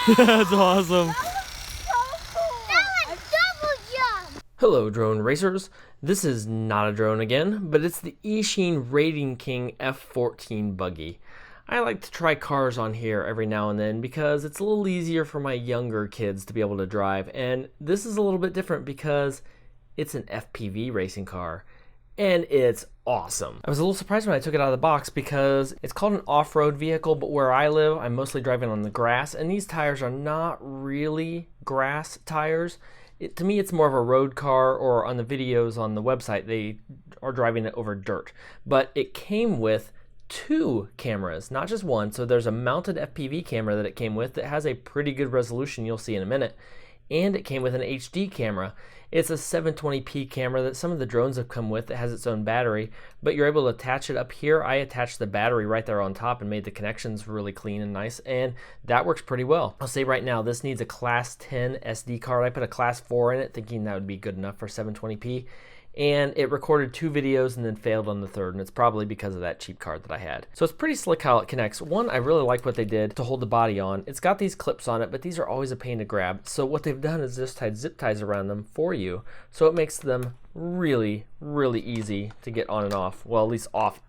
That's awesome. That was so cool. That was double jump. Hello, drone racers. This is not a drone again, but it's the Eachine Ratingking F14 buggy. I like to try cars on here every now and then because it's a little easier for my younger kids to be able to drive, and this is a little bit different because it's an FPV racing car, and it's awesome. I was a little surprised when I took it out of the box because it's called an off-road vehicle, but where I live, I'm mostly driving on the grass, and these tires are not really grass tires. To me, it's more of a road car, or on the videos on the website, they are driving it over dirt. But it came with 2 cameras, not just one. So there's a mounted FPV camera that it came with that has a pretty good resolution, you'll see in a minute. And it came with an HD camera. It's a 720p camera that some of the drones have come with. It has its own battery, but you're able to attach it up here. I attached the battery right there on top and made the connections really clean and nice, and that works pretty well. I'll say right now, this needs a class 10 SD card. I put a class 4 in it thinking that would be good enough for 720p. And it recorded 2 videos and then failed on the 3rd, and it's probably because of that cheap card that I had. So it's pretty slick how it connects. One, I really like what they did to hold the body on. It's got these clips on it, but these are always a pain to grab. So what they've done is just tied zip ties around them for you. So it makes them really, really easy to get on and off. Well, at least off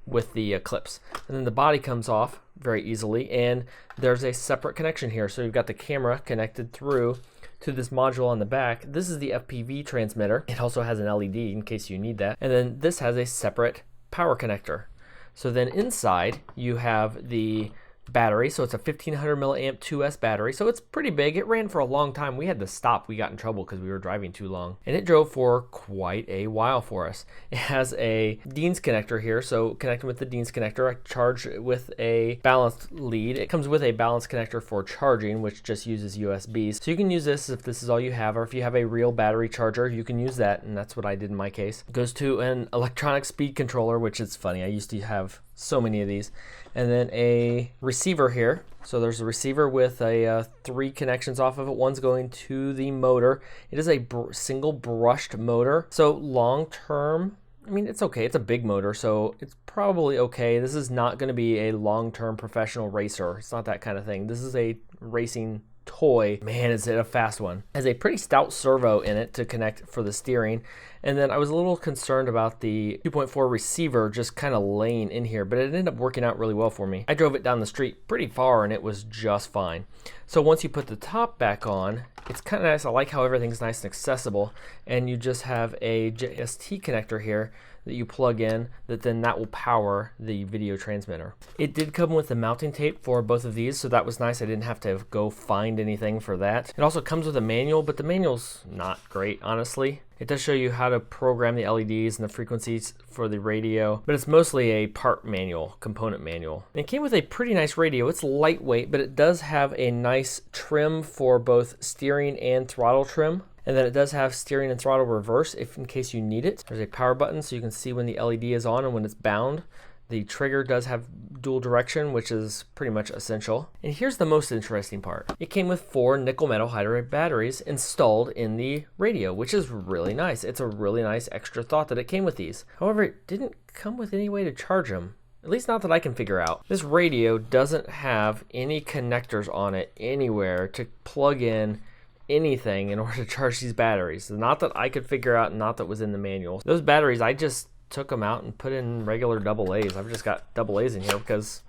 with the clips. And then the body comes off very easily, and there's a separate connection here. So you've got the camera connected through to this module on the back. This is the FPV transmitter. It also has an LED in case you need that. And then this has a separate power connector. So then inside you have the battery. So it's a 1500 milliamp 2S battery. So it's pretty big. It ran for a long time. We had to stop. We got in trouble because we were driving too long. And it drove for quite a while for us. It has a Dean's connector here. So connected with the Dean's connector, I charge with a balanced lead. It comes with a balanced connector for charging, which just uses USBs. So you can use this if this is all you have, or if you have a real battery charger, you can use that. And that's what I did in my case. It goes to an electronic speed controller, which is funny. I used to have so many of these. And then a receiver here. So there's a receiver with 3 connections off of it. One's going to the motor. It is a single brushed motor. So long term, I mean, it's okay. It's a big motor, so it's probably okay. This is not going to be a long-term professional racer. It's not that kind of thing. This is a racing toy. Man, is it a fast one. It has a pretty stout servo in it to connect for the steering. And then I was a little concerned about the 2.4 receiver just kind of laying in here, but it ended up working out really well for me. I drove it down the street pretty far and it was just fine. So once you put the top back on, it's kind of nice. I like how everything's nice and accessible, and you just have a JST connector here that you plug in, that will power the video transmitter. It did come with the mounting tape for both of these, so that was nice. I didn't have to go find anything for that. It also comes with a manual, but the manual's not great, honestly. It does show you how to program the LEDs and the frequencies for the radio, but it's mostly a part manual, component manual. And it came with a pretty nice radio. It's lightweight, but it does have a nice trim for both steering and throttle trim. And then it does have steering and throttle reverse if in case you need it. There's a power button so you can see when the LED is on and when it's bound. The trigger does have dual direction, which is pretty much essential. And here's the most interesting part. It came with 4 nickel metal hydride batteries installed in the radio, which is really nice. It's a really nice extra thought that it came with these. However, it didn't come with any way to charge them. At least not that I can figure out. This radio doesn't have any connectors on it anywhere to plug in anything in order to charge these batteries. Not that I could figure out, not that was in the manual. Those batteries, I just took them out and put in regular AA's. I've just got AA's in here because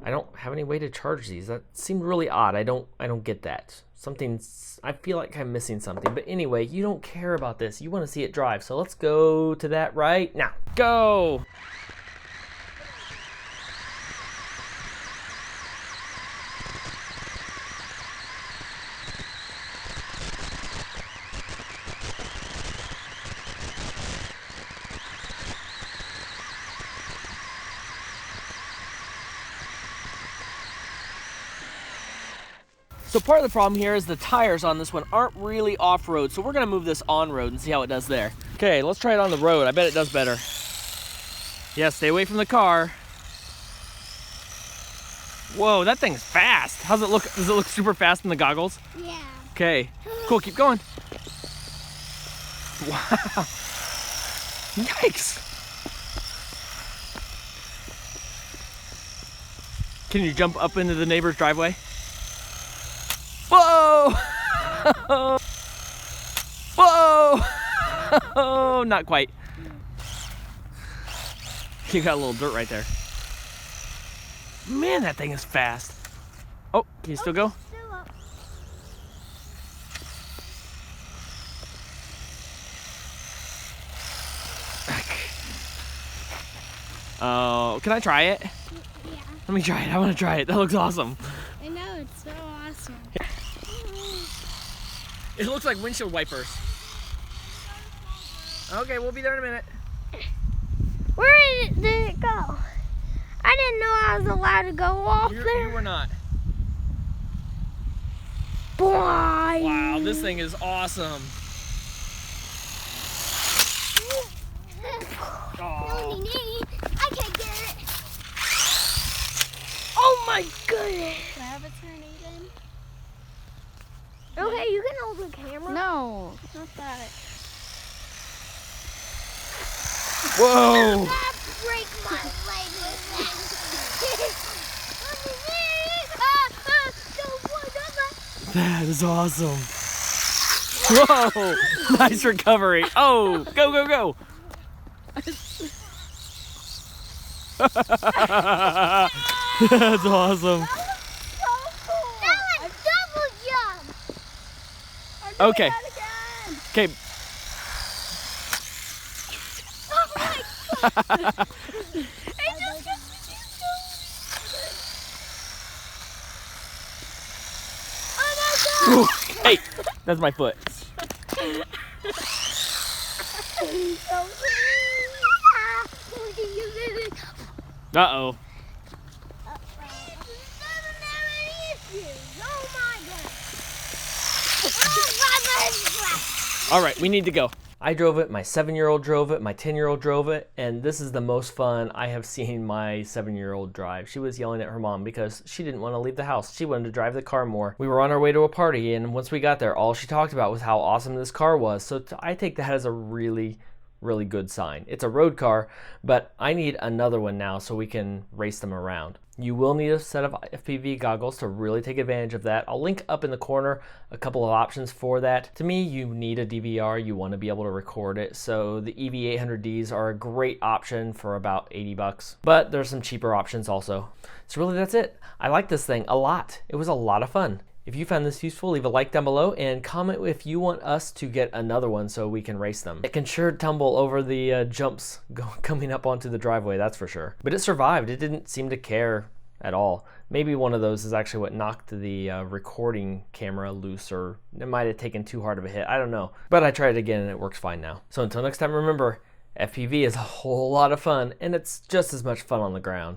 I don't have any way to charge these. That seemed really odd. I don't get that. I feel like I'm missing something. But anyway, you don't care about this. You want to see it drive. So let's go to that right now. Go! So part of the problem here is the tires on this one aren't really off-road, so we're gonna move this on-road and see how it does there. Okay, let's try it on the road. I bet it does better. Yeah, stay away from the car. Whoa, that thing's fast. How's it look? Does it look super fast in the goggles? Yeah. Okay, cool, keep going. Wow. Yikes. Can you jump up into the neighbor's driveway? Whoa! Whoa! Not quite. You got a little dirt right there. Man, that thing is fast. Oh, can you still go? Still up. Oh, can I try it? Yeah. Let me try it. I want to try it. That looks awesome. I know, it's so awesome. It looks like windshield wipers. Okay, we'll be there in a minute. Where did it go? I didn't know I was allowed to go off there. You were not. Boy. Wow, this thing is awesome. No, I can't get it. Oh my goodness. Can I have a turn, Aiden? Okay, you can hold the camera. No, not that. Whoa! That break my leg with that. That is awesome. Whoa! Nice recovery. Oh, go, go, go. That's awesome. So cool. That was double jump. Okay. Okay. Oh my God. Ooh, hey, that's my foot. Uh-oh. All right, we need to go. I drove it, my 7-year-old drove it, my 10-year-old drove it, and this is the most fun I have seen my 7-year-old drive. She was yelling at her mom because she didn't want to leave the house. She wanted to drive the car more. We were on our way to a party, and once we got there, all she talked about was how awesome this car was. So I take that as a really good sign. It's a road car, but I need another one now so we can race them around. You will need a set of FPV goggles to really take advantage of that. I'll link up in the corner a couple of options for that. To me, you need a DVR. You want to be able to record it. So the EV800Ds are a great option for about 80 bucks, but there's some cheaper options also. So really that's it. I like this thing a lot. It was a lot of fun. If you found this useful, leave a like down below and comment if you want us to get another one so we can race them. It can sure tumble over the jumps coming up onto the driveway, that's for sure. But it survived. It didn't seem to care at all. Maybe one of those is actually what knocked the recording camera loose, or it might have taken too hard of a hit. I don't know. But I tried it again and it works fine now. So until next time, remember, FPV is a whole lot of fun and it's just as much fun on the ground.